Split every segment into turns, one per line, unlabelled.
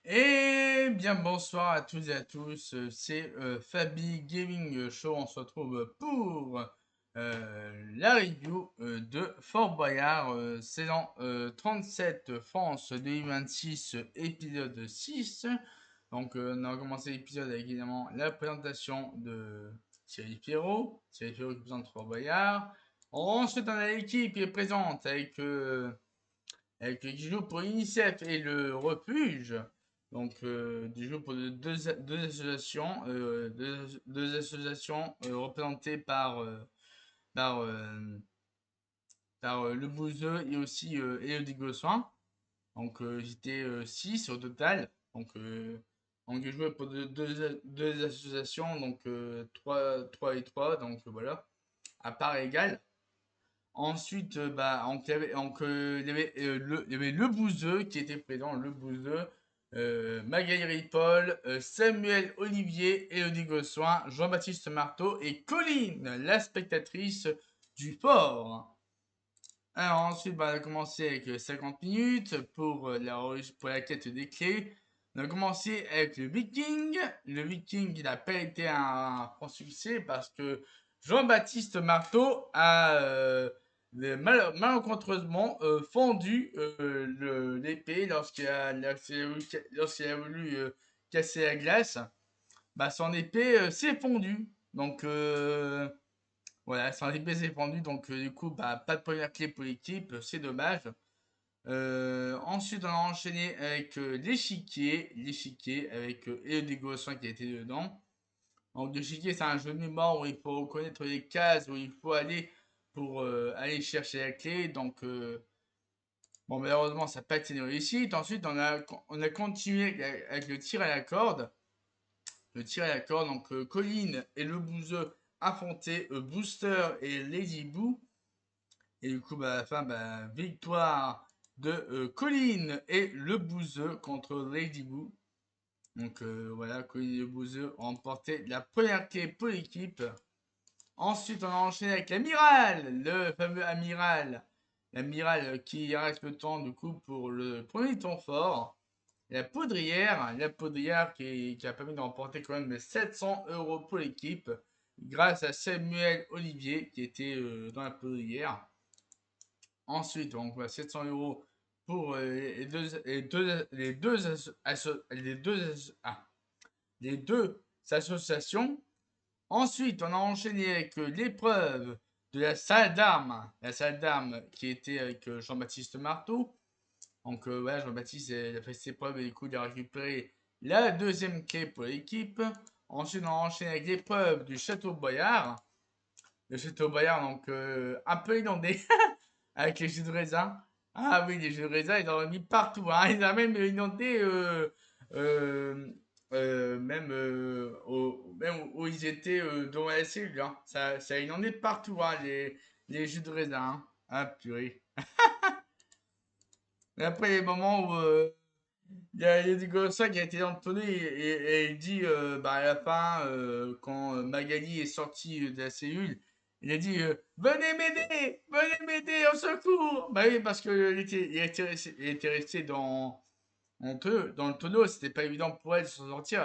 Et bien bonsoir à toutes et à tous, c'est Fabi Gaming Show, on se retrouve pour la review de Fort Boyard, saison 37 France 2026, épisode 6. Donc on a commencé l'épisode avec évidemment la présentation de Thierry Pierrot qui présente Fort Boyard. Ensuite on a l'équipe qui est présente avec qui joue pour l'UNICEF et le Refuge. Donc, du joue pour deux associations, deux associations représentées par, euh, par le Bouzeux et aussi Élodie Gossuin. Donc, j'étais 6 au total. Donc je jouais pour deux associations, donc 3 et 3, donc voilà, à part égale. Ensuite, il y avait le Bouzeux qui était présent, le Bouzeux, Magali Ripoll, Samuel Olivier, Élodie Gossuin, Jean-Baptiste Marteau et Colline, la spectatrice du fort. Alors ensuite, on a commencé avec 50 minutes pour la quête des clés. On a commencé avec le Viking. Le Viking, il n'a pas été un franc succès parce que Jean-Baptiste Marteau a malencontreusement fendu l'épée lorsqu'il a voulu casser la glace. Bah, son épée s'est fondue. Donc, voilà, son épée s'est fendue, donc du coup, bah, pas de première clé pour l'équipe, c'est dommage. Ensuite, on a enchaîné avec l'échiquier avec Elodie Gossuin qui était dedans. Donc l'échiquier, c'est un jeu de mémoire où il faut reconnaître les cases, où il faut aller pour aller chercher la clé. Donc, bon, malheureusement, ça n'a pas été une réussite. Ensuite, on a continué avec le tir à la corde. Le tir à la corde, donc Colline et le bouseux affrontaient Booster et Lady Boo. Et du coup, bah, à la fin, bah, victoire de Colline et le bouseux contre Lady Boo. Donc voilà, Colline et le bouseux ont remporté la première clé pour l'équipe. Ensuite, on a enchaîné avec l'amiral, le fameux amiral. L'amiral qui reste le temps du coup pour le premier temps fort. La poudrière qui a permis de remporter quand même 700 € pour l'équipe grâce à Samuel Olivier qui était dans la poudrière. Ensuite, on voit 700 € pour les deux associations. Ensuite, on a enchaîné avec l'épreuve de la salle d'armes. La salle d'armes qui était avec Jean-Baptiste Marteau. Donc, voilà, Jean-Baptiste a fait ses preuves et du coup, il a récupéré la deuxième clé pour l'équipe. Ensuite, on a enchaîné avec l'épreuve du Château Boyard. Le Château Boyard, donc, un peu inondé avec les jus de raisin. Ah oui, les jus de raisin, ils en ont mis partout, hein. Ils ont même inondé, euh, même où ils étaient dans la cellule, hein. Ça a inondé partout, hein, les jus de raisin, hein. Ah purée. Et après, les moments où il y a du Gossin qui a été entonné et il dit bah, à la fin, quand Magali est sortie de la cellule, il a dit venez m'aider, au secours! Bah oui, parce qu'il était resté dans le tonneau, c'était pas évident pour elle de s'en sortir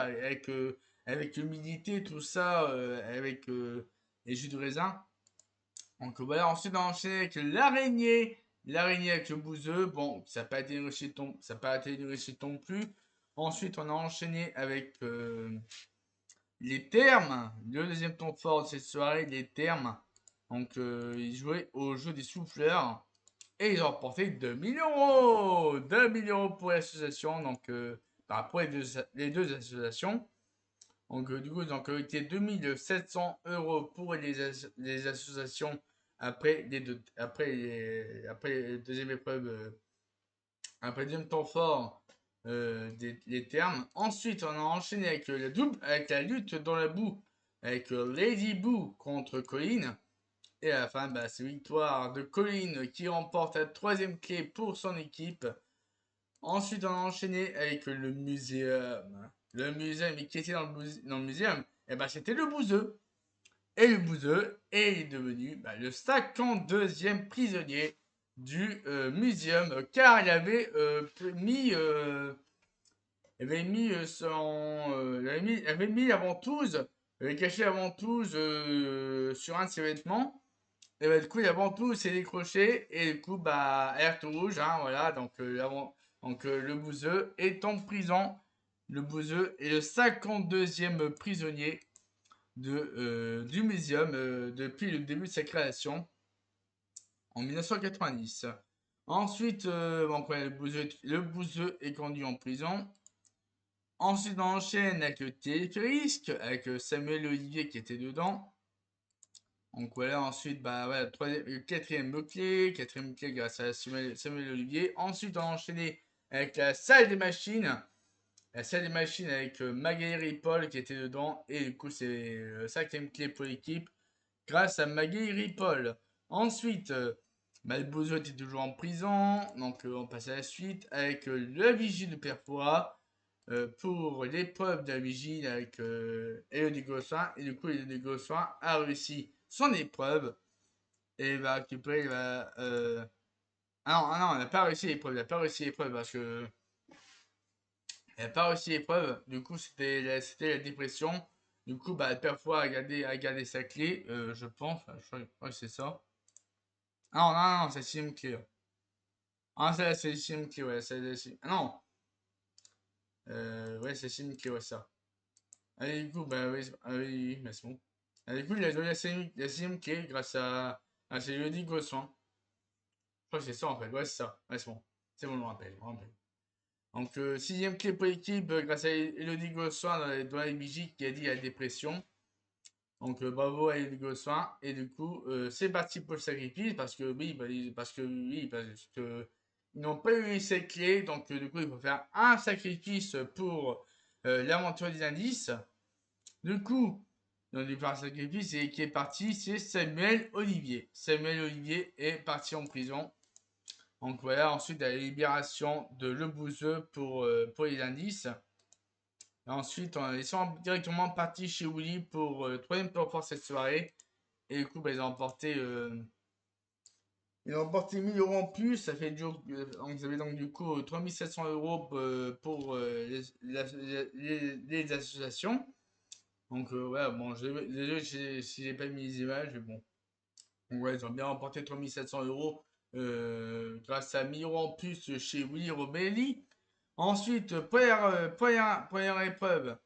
avec l'humidité, tout ça, avec les jus de raisin. Donc voilà, ensuite on a enchaîné avec l'araignée avec le bouseux. Bon, ça n'a pas été une réussite ça n'a pas été une réussite non plus. Ensuite, on a enchaîné avec les termes. Le deuxième ton fort de cette soirée, les termes. Donc, ils jouaient au jeu des souffleurs. Et ils ont remporté 2 000 €. 2 000 € pour l'association. Donc, pour les deux associations. Donc, du coup, ils ont collecté 2 700 € pour les associations après les deuxième épreuve, après le deuxième temps fort des termes. Ensuite, on a enchaîné avec la lutte dans la boue, avec Lady Boo contre Colline. Et à la fin, bah, c'est victoire de Colline qui remporte la troisième clé pour son équipe. Ensuite, on a enchaîné avec le muséum. Le muséum, qui était dans le muséum, et ben, c'était le bouseux. Et le bouseux est devenu bah, le 52e prisonnier du muséum, car il avait mis avait mis elle avait mis la ventouse, elle avait caché la ventouse sur un de ses vêtements. Et bah, du coup, la ventouse s'est décrochée et du coup, bah, alerte rouge, hein, voilà. Donc, le bouseux est en prison. Le bouseux est le 52e prisonnier du muséum depuis le début de sa création en 1990. Ensuite, donc, ouais, le bouseux est conduit en prison. Ensuite, on enchaîne avec le téléphérique, avec Samuel Olivier qui était dedans. Donc voilà, ensuite, bah voilà, quatrième mot-clé, grâce à Samuel Olivier. Ensuite, on a enchaîné avec la salle des machines. La salle des machines avec Magali Ripoll qui était dedans. Et du coup, c'est cinquième clé pour l'équipe grâce à Magali Ripoll. Ensuite, bah, le Bozo était toujours en prison. Donc on passe à la suite avec la vigie de Perfora pour l'épreuve de la vigile avec Elodie Gossuin. Et du coup, Elodie Gossuin a réussi son épreuve et va récupérer ah non, elle n'a pas réussi l'épreuve. Elle n'a pas réussi l'épreuve parce que. Elle n'a pas réussi l'épreuve. Du coup, c'était la dépression. Du coup, bah, Perfora a gardé sa clé, je pense. Je crois que c'est ça. Ah non, non, non, c'est la sixième clé. Ah, c'est la sixième clé, ouais. Ah non! Ouais, c'est la sixième clé, ouais, ça. Allez, du coup, bah oui, oui, oui, mais c'est bon. Allez, du coup, il a donné la sixième clé grâce à ses jeudis Gossuin. Je crois que c'est ça en fait, ouais, c'est ça. Ouais, c'est bon. C'est bon, je me rappelle, je me rappelle. Donc, sixième clé pour l'équipe grâce à Elodie Gossuin dans les Bigies qui a dit la dépression. Donc, bravo à Elodie Gossuin. Et du coup, c'est parti pour le sacrifice parce que oui, parce que ils n'ont pas eu cette clé. Donc, du coup, il faut faire un sacrifice pour l'aventure des indices. Du coup, dans les par sacrifice, et qui est parti, c'est Samuel Olivier. Samuel Olivier est parti en prison. Donc voilà, ensuite la libération de Le Bouzeux pour les indices. Et ensuite, ils sont directement partis chez Willy pour le troisième pour cette soirée. Et du coup, bah, ils ont emporté 1000 euros en plus. Ça fait vous avez donc du coup 3700 euros pour les associations. Donc ouais, bon, désolé si j'ai pas mis les images, mais bon. Donc ouais, ils ont bien remporté 3700 euros grâce à 1000 euros en plus chez Willy Robelli. Ensuite, première épreuve,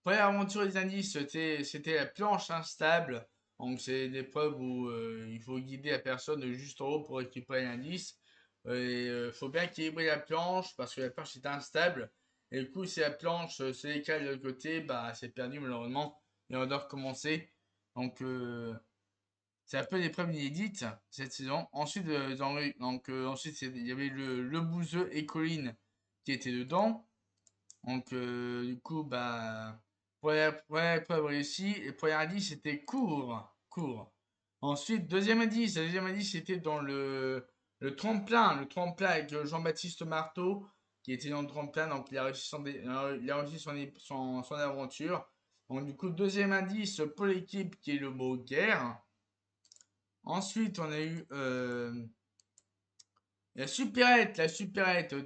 première aventure des indices, c'était la planche instable. Donc c'est une épreuve où il faut guider la personne juste en haut pour récupérer l'indice. Et il faut bien équilibrer la planche parce que la planche est instable. Et du coup, si la planche se décale de l'autre côté, bah c'est perdu malheureusement. Et on doit recommencer. Donc c'est un peu l'épreuve inédite cette saison. Ensuite, ensuite il y avait le Bouzeux et Colline qui étaient dedans. Donc, du coup, bah, première épreuve réussie. Et premier indice, c'était court. Court. Ensuite, deuxième indice, c'était dans le tremplin avec Jean-Baptiste Marteau, qui était dans le tremplin, donc il a réussi son aventure. Donc, du coup, deuxième indice pour l'équipe qui est le mot guerre. Ensuite, on a eu la supérette,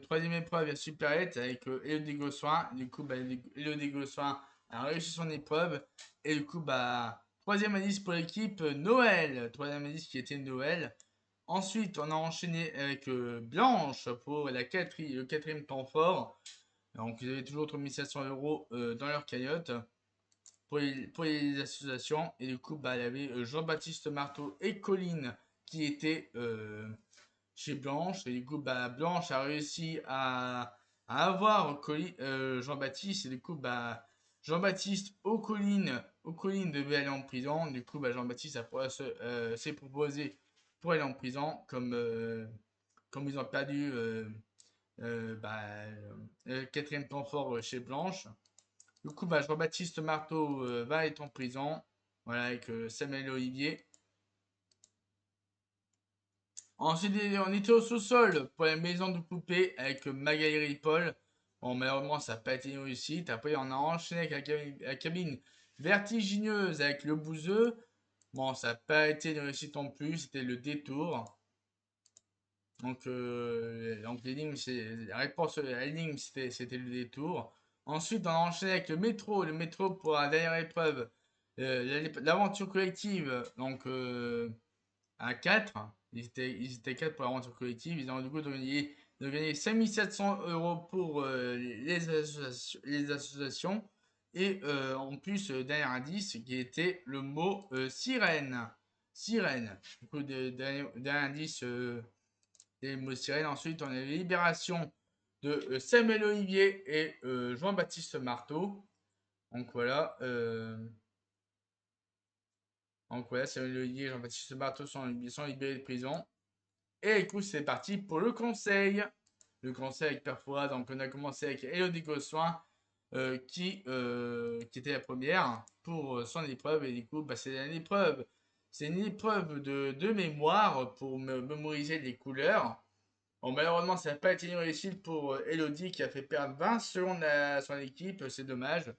troisième épreuve, la supérette avec Elodie Gossuin. Du coup, bah, Elodie Gossuin a réussi son épreuve. Et du coup, bah, troisième indice pour l'équipe, Noël. Troisième indice qui était Noël. Ensuite, on a enchaîné avec Blanche pour le quatrième temps fort. Donc, ils avaient toujours 3700 euros dans leur cagnotte pour les associations. Et du coup, bah, il y avait Jean-Baptiste Marteau et Colline qui étaient chez Blanche. Et du coup, bah, Blanche a réussi à avoir Jean-Baptiste. Et du coup, bah, Jean-Baptiste aux collines devait aller en prison. Du coup, bah, Jean-Baptiste s'est proposé pour aller en prison. Comme ils ont perdu bah, le quatrième temps fort chez Blanche. Du coup, bah, Jean-Baptiste Marteau va être en prison. Voilà, avec Samuel Olivier. Ensuite, on était au sous-sol pour la maison de poupée avec Magali Ripoll. Bon, malheureusement, ça n'a pas été une réussite. Après, on a enchaîné avec la cabine vertigineuse avec le bouseux. Bon, ça n'a pas été une réussite non plus. C'était le détour. Donc l'énigme, la réponse à l'énigme, c'était le détour. Ensuite, on a enchaîné avec le métro. Le métro pour la dernière épreuve, l'aventure collective, donc à 4. Ils étaient 4 pour l'aventure collective. Ils ont du coup de gagner 5700 € pour les associations. Et en plus, dernier indice qui était le mot sirène. Sirène. Du coup, dernier indice. Les mots sirènes. Ensuite, on a les libérations de Samuel Olivier et Jean-Baptiste Marteau. Donc voilà. Samuel Olivier et Jean-Baptiste Marteau sont libérés de prison. Et du coup, c'est parti pour le conseil. Le conseil avec Perfora. Donc, on a commencé avec Elodie Gossoin, qui était la première pour son épreuve. Et du coup, bah, c'est une épreuve. C'est une épreuve de mémoire pour mémoriser les couleurs. Bon, malheureusement, ça n'a pas été une réussite pour Elodie qui a fait perdre 20 secondes à son équipe. C'est dommage.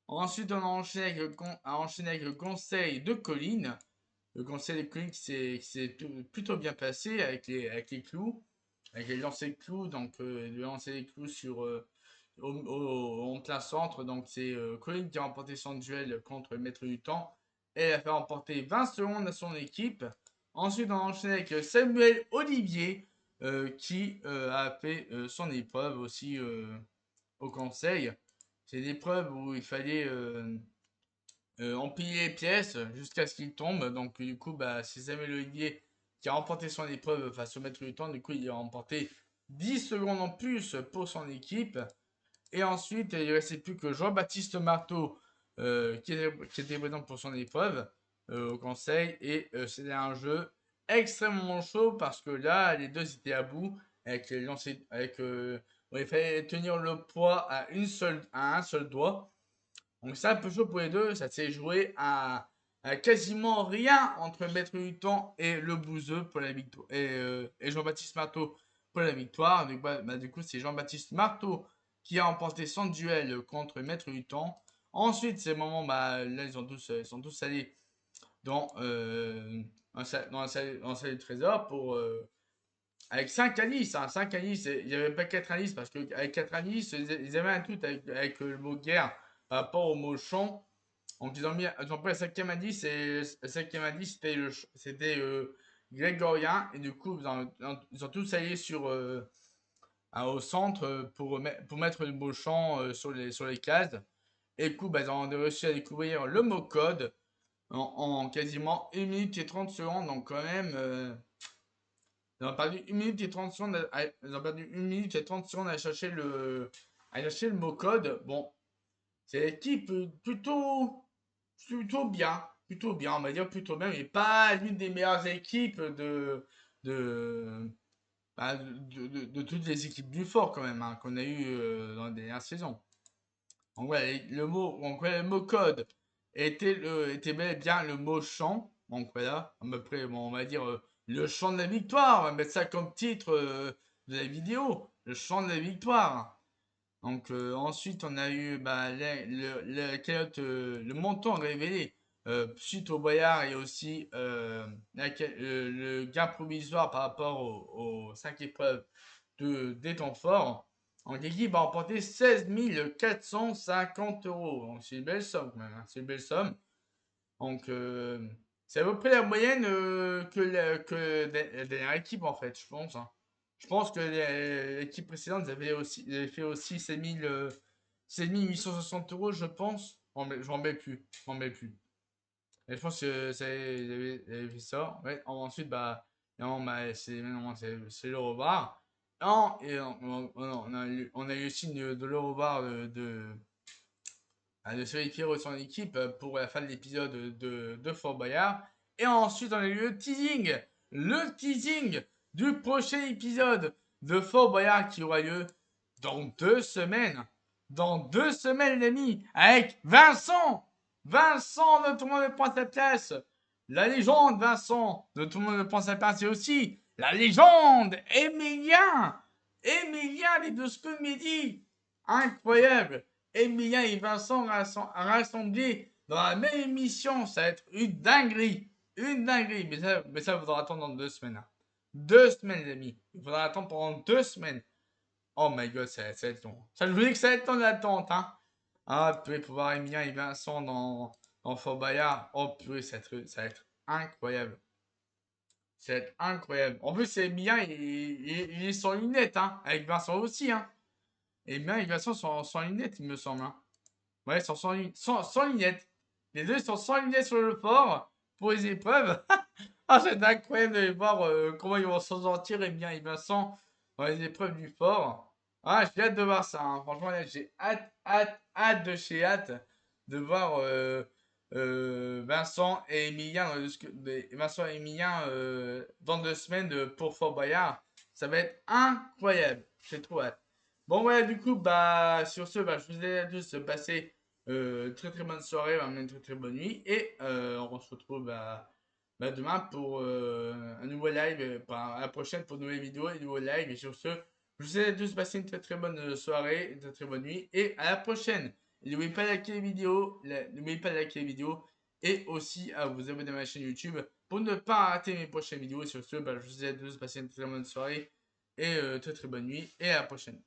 Ensuite, on a enchaîné avec le conseil de Colline. Le conseil de Colline qui s'est plutôt bien passé avec les clous, avec les lancers de clous. Donc, le lancer des clous en plein centre. Donc, c'est Colline qui a remporté son duel contre le maître du temps. Et elle a fait remporter 20 secondes à son équipe. Ensuite, on a enchaîné avec Samuel Olivier qui a fait son épreuve aussi au conseil. C'est une épreuve où il fallait empiler les pièces jusqu'à ce qu'il tombe. Donc du coup, bah, c'est Samuel Olivier qui a remporté son épreuve face au maître du temps. Du coup, il a remporté 10 secondes en plus pour son équipe. Et ensuite, il ne restait plus que Jean-Baptiste Marteau qui était présent pour son épreuve au conseil. Et c'était un jeu extrêmement chaud parce que là, les deux étaient à bout avec les lancers, où il fallait tenir le poids à un seul doigt. Donc c'est un peu chaud pour les deux. Ça s'est joué à quasiment rien entre Maître du Temps et le Bouzeux pour la victoire et Jean-Baptiste Marteau pour la victoire. Du coup, c'est Jean-Baptiste Marteau qui a remporté son duel contre Maître du Temps. Ensuite, ces moments, bah, là, ils sont tous allés dans, dans la salle du trésor avec 5 indices. 5 indices, il n'y avait pas 4 indices parce qu'avec 4 indices, ils avaient un tout avec le mot guerre par rapport au mot champ. Donc ils ont pris le cinquième indice et le cinquième indice c'était grégorien et du coup ils ont tous allé au centre pour mettre le mot champ sur les cases. Et du coup bah, ils ont réussi à découvrir le mot code en quasiment 1 minute et 30 secondes. Donc quand même ils ont perdu 1 minute et 30 secondes ils ont perdu 1 minute et 30 secondes à chercher le mot code. Bon, c'est l'équipe plutôt bien, on va dire plutôt bien, mais pas l'une des meilleures équipes de, de toutes les équipes du fort quand même, hein, qu'on a eu dans les dernières saisons. Donc voilà, le mot code était bel et bien le mot champ. Donc voilà, après, bon, on va dire le chant de la victoire, on va mettre ça comme titre de la vidéo, le chant de la victoire. Donc ensuite, on a eu bah, le montant révélé suite au Boyard et aussi le gain provisoire par rapport aux 5 épreuves des temps forts. Donc l'équipe a remporté 16 450 €. Donc c'est une belle somme quand même, hein. C'est une belle somme. Donc c'est à peu près la moyenne que la dernière équipe en fait, je pense, hein. Je pense que l'équipe précédente ils avaient fait aussi 860 €, je pense. Je m'en mets plus. Je m'en mets plus. Et je pense que ils avaient fait ça. Ouais. Ensuite, bah, non, bah, c'est l'Eurobar. Non, et on a eu le signe de l'Eurobar de se vérifier son équipe pour la fin de l'épisode de Fort Boyard. Et ensuite, on a eu le teasing du prochain épisode de Fort Boyard qui aura lieu dans 2 semaines. Dans 2 semaines, les amis, avec Vincent. Vincent de Tout le monde prend sa place. La légende Vincent de Tout le monde prend sa place. Et aussi la légende Emilien. Emilien des 12 coups de midi. Incroyable. Emilien et Vincent rassemblés dans la même émission. Ça va être une dinguerie. Une dinguerie. Mais ça faudra attendre dans 2 semaines, hein. 2 semaines, les amis. Il faudra attendre pendant 2 semaines. Oh my god, ça va être long. Ça, je vous dis que ça va être long d'attente, hein. Ah, purée, pour voir Emilien et Vincent dans Fort Boyard. Oh, purée, ça va être incroyable. Ça va être incroyable. En plus, Emilien, il est sans lunettes, hein. Avec Vincent aussi, hein. Et Emilien et Vincent sont sans lunettes, il me semble, hein. Ouais, ils sont sans lunettes. Les deux sont sans lunettes sur le fort pour les épreuves. Ah, c'est incroyable de voir comment ils vont s'en sortir, Emilien et Vincent, dans les épreuves du fort. Ah, j'ai hâte de voir ça, hein. Franchement, là, j'ai hâte de chez hâte de voir Vincent et Emilien Vincent et Emilien dans 2 semaines pour Fort Boyard. Ça va être incroyable. J'ai trop hâte. Bon, voilà, du coup, bah, sur ce, bah, je vous ai tous passer très très bonne soirée, bah, une très très bonne nuit. Et on se retrouve bah, demain pour un nouveau live, à la prochaine pour de nouvelles vidéos et de nouveaux lives. Et sur ce, je vous souhaite tous passer une très très bonne soirée, une très très bonne nuit et à la prochaine. Et n'oubliez pas de liker les vidéos, n'oubliez pas de liker les vidéos et aussi à vous abonner à ma chaîne YouTube pour ne pas rater mes prochaines vidéos. Et sur ce, bah, je vous souhaite tous passer une très bonne soirée et très très bonne nuit et à la prochaine.